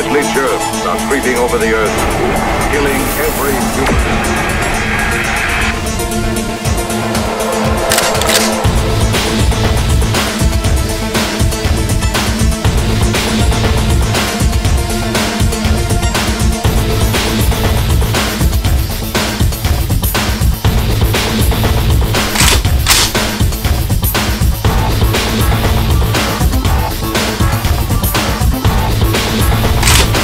deadly germs are creeping over the earth, killing every human.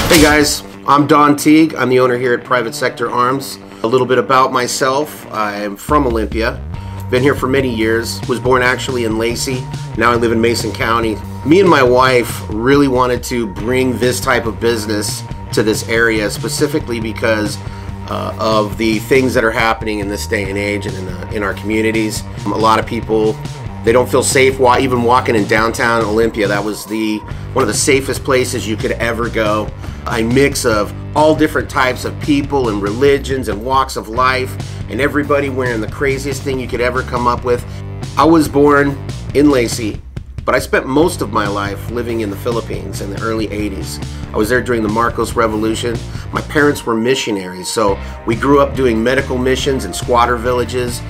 Hey guys, I'm Don Teague. I'm the owner here at Private Sector Arms. A little bit about myself. I'm from Olympia. Been here for many years. Was born actually in Lacey. Now I live in Mason County. Me and my wife really wanted to bring this type of business to this area, specifically because of the things that are happening in this day and age and in our communities. A lot of people, they don't feel safe even walking in downtown Olympia. That was one of the safest places you could ever go. A mix of all different types of people and religions and walks of life, and everybody wearing the craziest thing you could ever come up with. I was born in Lacey, but I spent most of my life living in the Philippines in the early 80s. I was there during the Marcos Revolution. My parents were missionaries, so we grew up doing medical missions in squatter villages,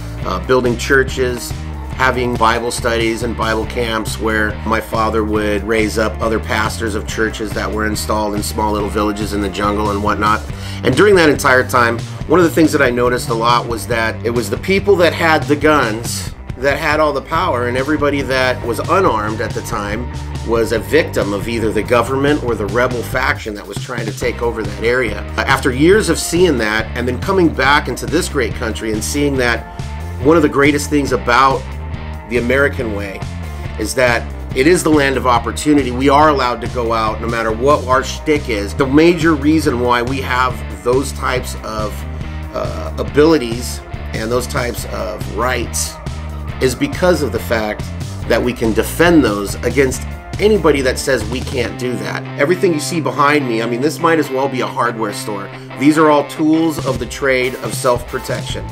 building churches, having Bible studies and Bible camps where my father would raise up other pastors of churches that were installed in small little villages in the jungle and whatnot. And during that entire time, one of the things that I noticed a lot was that it was the people that had the guns that had all the power, and everybody that was unarmed at the time was a victim of either the government or the rebel faction that was trying to take over that area. After years of seeing that, and then coming back into this great country and seeing that one of the greatest things about the American way is that it is the land of opportunity. We are allowed to go out no matter what our shtick is. The major reason why we have those types of abilities and those types of rights is because of the fact that we can defend those against anybody that says we can't do that. Everything you see behind me, I mean, this might as well be a hardware store. These are all tools of the trade of self-protection.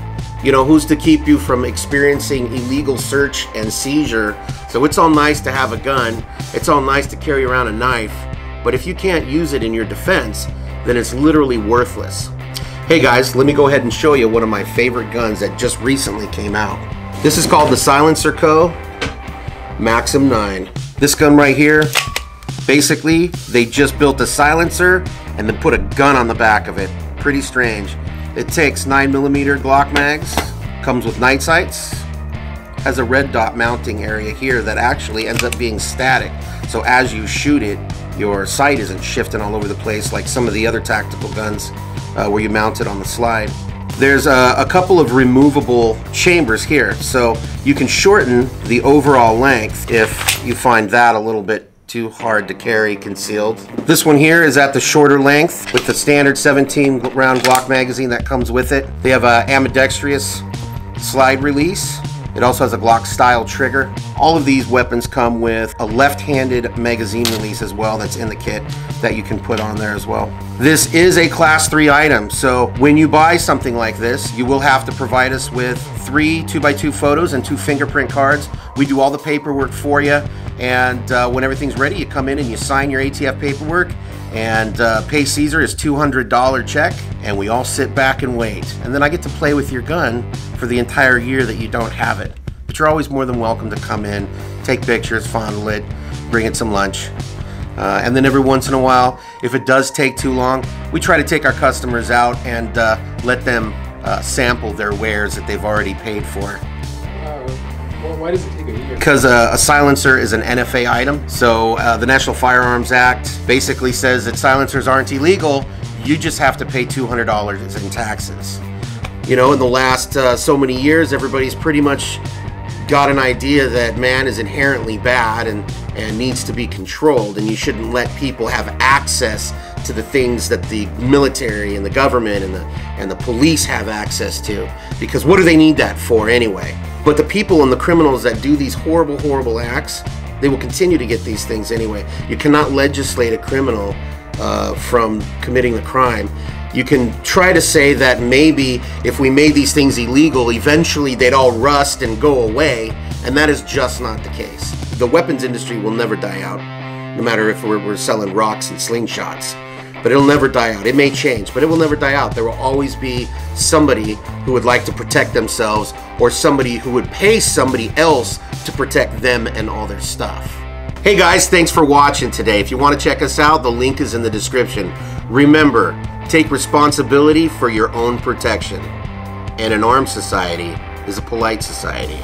You know, who's to keep you from experiencing illegal search and seizure? So it's all nice to have a gun, it's all nice to carry around a knife, but if you can't use it in your defense, then it's literally worthless. Hey guys, let me go ahead and show you one of my favorite guns that just recently came out. This is called the Silencerco Maxim9. This gun right here, basically, they just built a silencer and then put a gun on the back of it. Pretty strange. It takes 9mm Glock mags, comes with night sights, has a red dot mounting area here that actually ends up being static. So as you shoot it, your sight isn't shifting all over the place like some of the other tactical guns where you mount it on the slide. There's a couple of removable chambers here, so you can shorten the overall length if you find that a little bit too hard to carry concealed. This one here is at the shorter length with the standard 17 round Glock magazine that comes with it. They have a ambidextrous slide release. It also has a Glock style trigger. All of these weapons come with a left-handed magazine release as well that's in the kit that you can put on there as well. This is a class 3 item, so when you buy something like this, you will have to provide us with 3 2x2 photos and 2 fingerprint cards. We do all the paperwork for you, and when everything's ready, you come in and you sign your ATF paperwork, and pay Caesar his $200 check, and we all sit back and wait. And then I get to play with your gun for the entire year that you don't have it. But you're always more than welcome to come in, take pictures, fondle it, bring it some lunch. And then every once in a while, if it does take too long, we try to take our customers out and let them sample their wares that they've already paid for. Well, why does it take a year? Because a silencer is an NFA item. So the National Firearms Act basically says that silencers aren't illegal. You just have to pay $200 in taxes. You know, in the last so many years, everybody's pretty much got an idea that man is inherently bad and needs to be controlled, and you shouldn't let people have access to the things that the military and the government and the police have access to, because what do they need that for anyway? But the people and the criminals that do these horrible, horrible acts, they will continue to get these things anyway. You cannot legislate a criminal from committing the crime. You can try to say that maybe if we made these things illegal, eventually they'd all rust and go away, and that is just not the case. The weapons industry will never die out, no matter if we're selling rocks and slingshots. but it'll never die out. It may change, but it will never die out. There will always be somebody who would like to protect themselves, or somebody who would pay somebody else to protect them and all their stuff. Hey guys, thanks for watching today. If you want to check us out, the link is in the description. Remember, take responsibility for your own protection. And an armed society is a polite society.